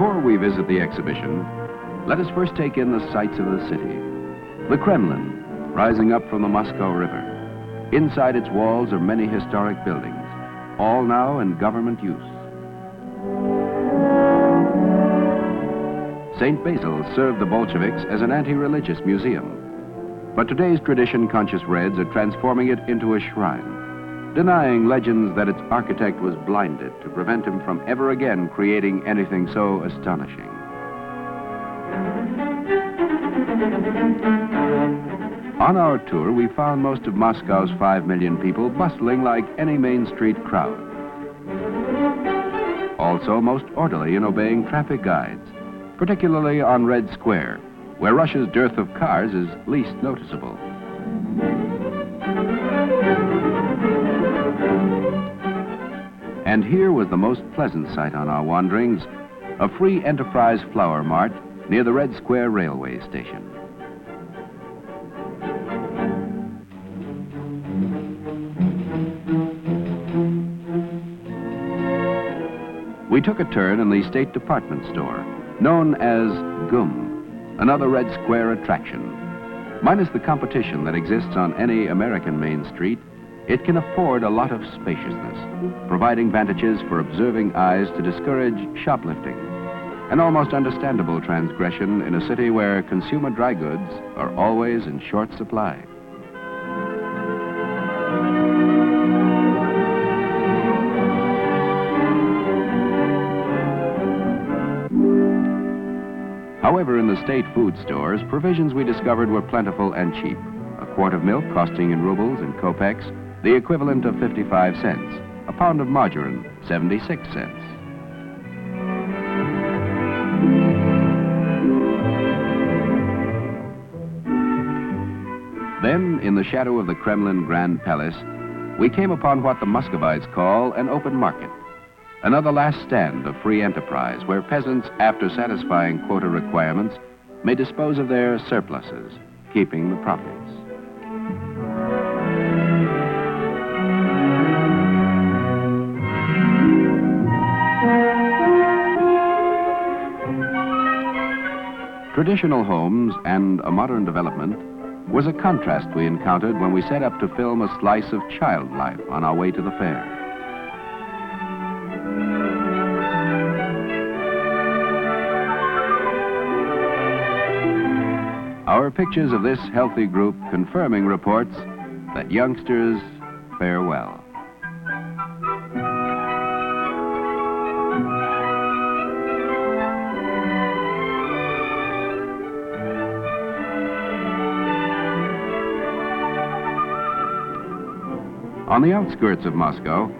Before we visit the exhibition, let us first take in the sights of the city. The Kremlin, rising up from the Moscow River. Inside its walls are many historic buildings, all now in government use. St. Basil served the Bolsheviks as an anti-religious museum. But today's tradition-conscious Reds are transforming it into a shrine, denying legends that its architect was blinded to prevent him from ever again creating anything so astonishing. On our tour, we found most of Moscow's 5 million people bustling like any Main Street crowd. Also most orderly in obeying traffic guides, particularly on Red Square, where Russia's dearth of cars is least noticeable. And here was the most pleasant sight on our wanderings, a free enterprise flower mart near the Red Square railway station. We took a turn in the State Department store, known as GUM, another Red Square attraction. Minus the competition that exists on any American main street, it can afford a lot of spaciousness, providing vantages for observing eyes to discourage shoplifting, an almost understandable transgression in a city where consumer dry goods are always in short supply. However, in the state food stores, provisions we discovered were plentiful and cheap. A quart of milk costing in rubles and kopecks the equivalent of 55 cents. A pound of margarine, 76 cents. Then, in the shadow of the Kremlin Grand Palace, we came upon what the Muscovites call an open market. Another last stand of free enterprise where peasants, after satisfying quota requirements, may dispose of their surpluses, keeping the profits. Traditional homes and a modern development was a contrast we encountered when we set up to film a slice of child life on our way to the fair. Our pictures of this healthy group confirming reports that youngsters fare well. On the outskirts of Moscow,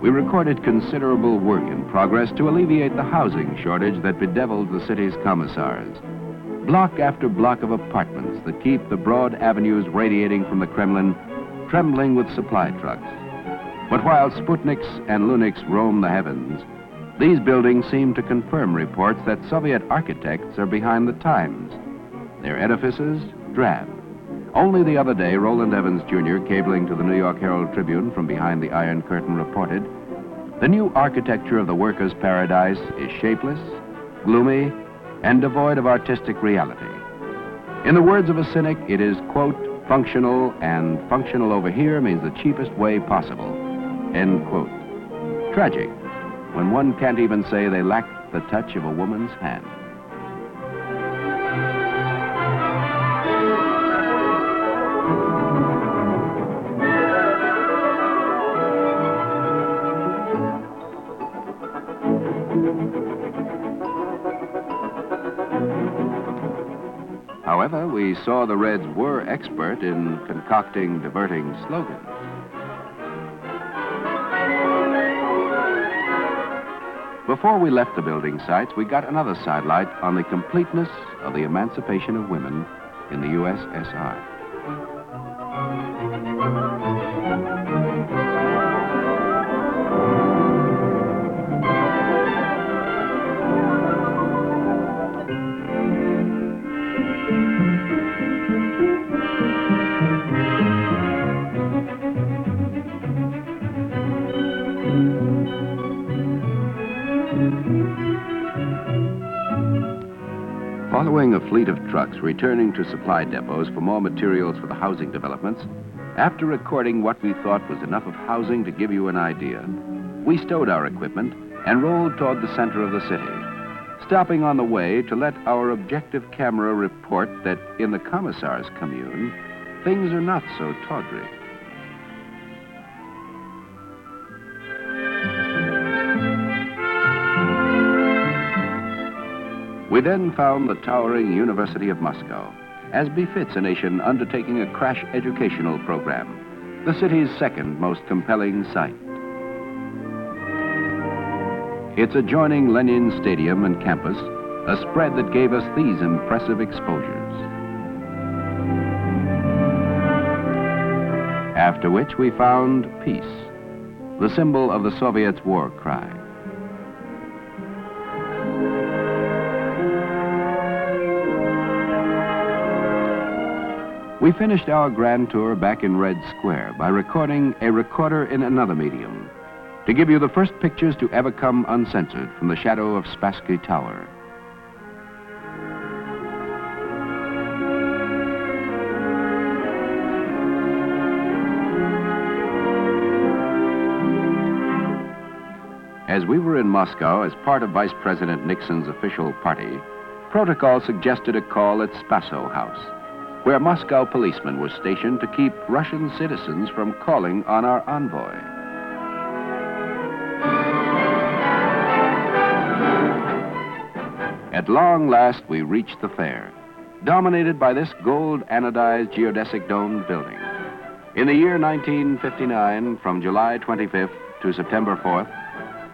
we recorded considerable work in progress to alleviate the housing shortage that bedeviled the city's commissars. Block after block of apartments that keep the broad avenues radiating from the Kremlin trembling with supply trucks. But while Sputniks and Luniks roam the heavens, these buildings seem to confirm reports that Soviet architects are behind the times. Their edifices, drab. Only the other day, Roland Evans, Jr., cabling to the New York Herald Tribune from behind the Iron Curtain, reported, "The new architecture of the workers' paradise is shapeless, gloomy, and devoid of artistic reality. In the words of a cynic, it is, quote, functional, and functional over here means the cheapest way possible," end quote. Tragic, when one can't even say they lack the touch of a woman's hand. However, we saw the Reds were expert in concocting diverting slogans. Before we left the building sites, we got another sidelight on the completeness of the emancipation of women in the USSR. Following a fleet of trucks returning to supply depots for more materials for the housing developments, after recording what we thought was enough of housing to give you an idea, we stowed our equipment and rolled toward the center of the city, stopping on the way to let our objective camera report that in the commissar's commune, things are not so tawdry. We then found the towering University of Moscow, as befits a nation undertaking a crash educational program, the city's second most compelling sight. Its adjoining Lenin Stadium and campus, a spread that gave us these impressive exposures. After which we found peace, the symbol of the Soviets' war cry. We finished our grand tour back in Red Square by recording a recorder in another medium to give you the first pictures to ever come uncensored from the shadow of Spassky Tower. As we were in Moscow as part of Vice President Nixon's official party, protocol suggested a call at Spasso House, where Moscow policemen were stationed to keep Russian citizens from calling on our envoy. At long last, we reached the fair, dominated by this gold anodized geodesic domed building. In the year 1959, from July 25th to September 4th,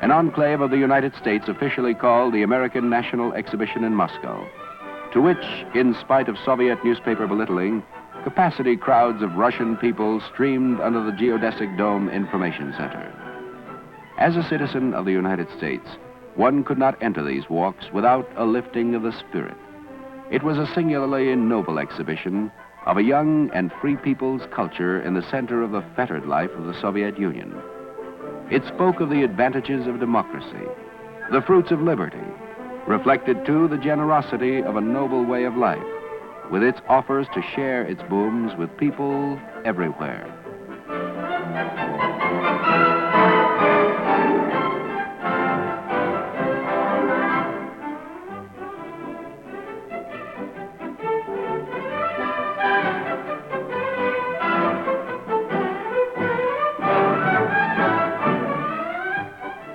an enclave of the United States officially called the American National Exhibition in Moscow, to which, in spite of Soviet newspaper belittling, capacity crowds of Russian people streamed under the geodesic dome information center. As a citizen of the United States, one could not enter these walks without a lifting of the spirit. It was a singularly noble exhibition of a young and free people's culture in the center of the fettered life of the Soviet Union. It spoke of the advantages of democracy, the fruits of liberty, reflected, too, the generosity of a noble way of life, with its offers to share its booms with people everywhere.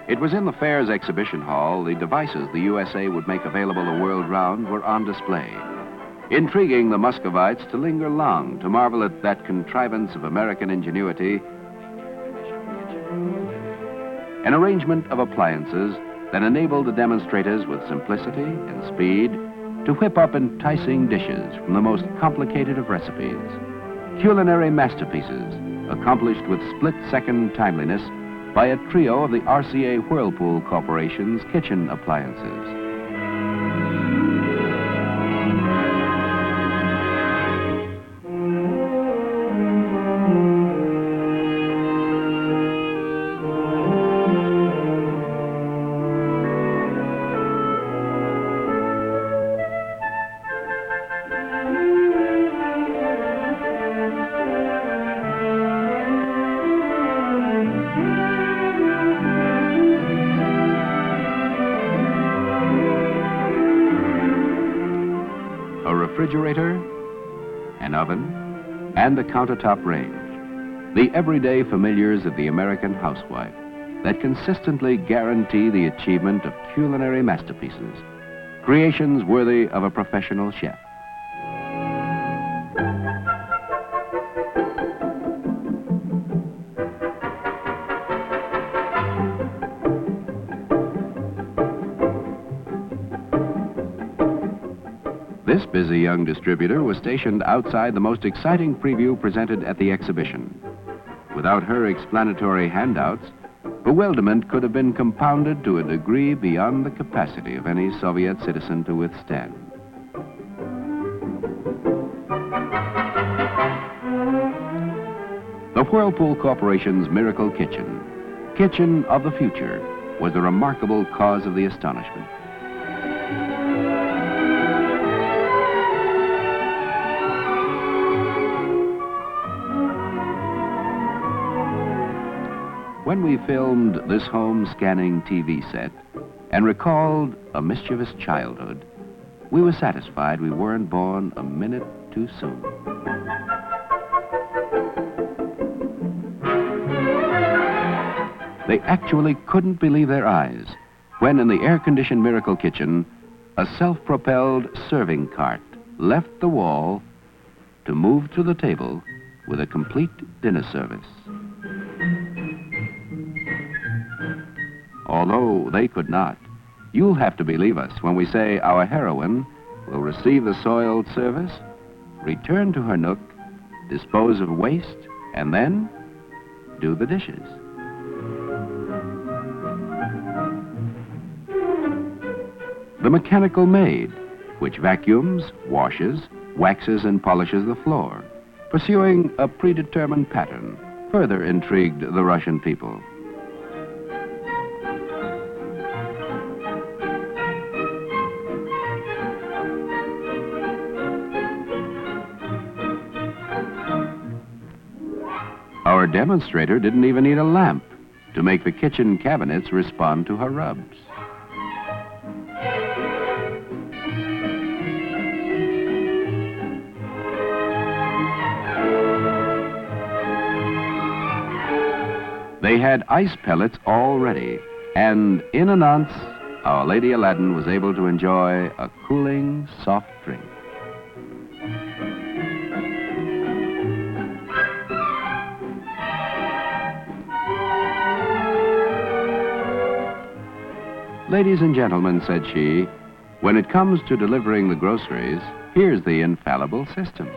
It was in the fair's exhibition hall the devices the USA would make available the world round were on display, intriguing the Muscovites to linger long to marvel at that contrivance of American ingenuity, an arrangement of appliances that enabled the demonstrators with simplicity and speed to whip up enticing dishes from the most complicated of recipes, culinary masterpieces accomplished with split-second timeliness by a trio of the RCA Whirlpool Corporation's kitchen appliances. Refrigerator, an oven, and a countertop range, the everyday familiars of the American housewife that consistently guarantee the achievement of culinary masterpieces, creations worthy of a professional chef. This busy young distributor was stationed outside the most exciting preview presented at the exhibition. Without her explanatory handouts, bewilderment could have been compounded to a degree beyond the capacity of any Soviet citizen to withstand. The Whirlpool Corporation's Miracle Kitchen of the future, was a remarkable cause of the astonishment. When we filmed this home scanning TV set and recalled a mischievous childhood, we were satisfied we weren't born a minute too soon. They actually couldn't believe their eyes when in the air-conditioned Miracle Kitchen, a self-propelled serving cart left the wall to move to the table with a complete dinner service. Although they could not, you'll have to believe us when we say our heroine will receive the soiled service, return to her nook, dispose of waste, and then do the dishes. The mechanical maid, which vacuums, washes, waxes, and polishes the floor, pursuing a predetermined pattern, further intrigued the Russian people. Our demonstrator didn't even need a lamp to make the kitchen cabinets respond to her rubs. They had ice pellets all ready, and in a nonce, Our Lady Aladdin was able to enjoy a cooling, soft drink. Ladies and gentlemen, said she, when it comes to delivering the groceries, here's the infallible system.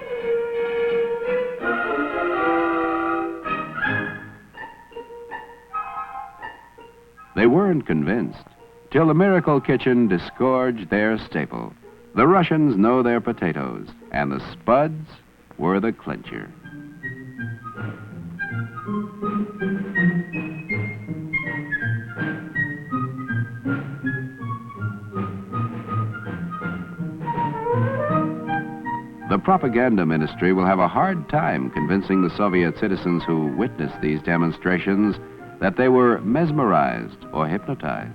They weren't convinced till the Miracle Kitchen disgorged their staple. The Russians know their potatoes, and the spuds were the clincher. The propaganda ministry will have a hard time convincing the Soviet citizens who witnessed these demonstrations that they were mesmerized or hypnotized.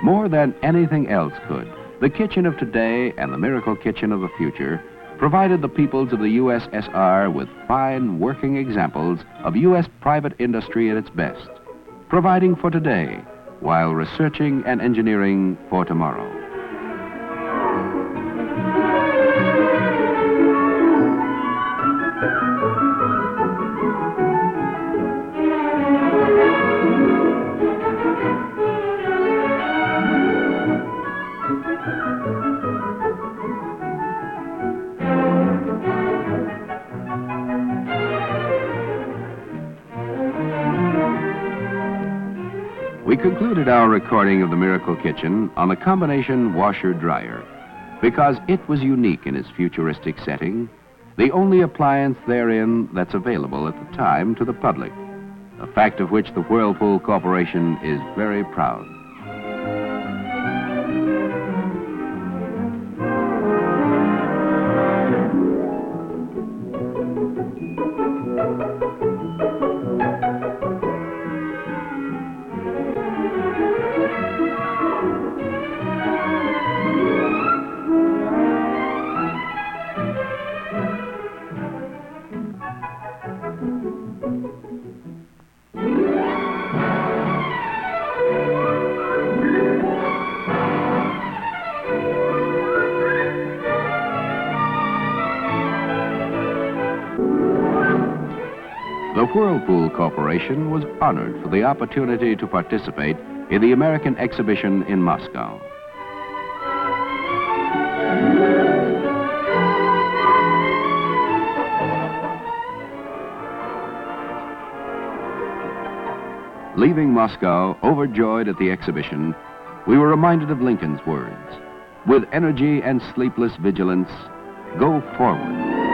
More than anything else could, the kitchen of today and the Miracle Kitchen of the future provided the peoples of the USSR with fine working examples of U.S. private industry at its best, providing for today while researching and engineering for tomorrow. We concluded our recording of the Miracle Kitchen on the combination washer-dryer because it was unique in its futuristic setting, the only appliance therein that's available at the time to the public, a fact of which the Whirlpool Corporation is very proud. The Whirlpool Corporation was honored for the opportunity to participate in the American exhibition in Moscow. Leaving Moscow, overjoyed at the exhibition, we were reminded of Lincoln's words, "With energy and sleepless vigilance, go forward."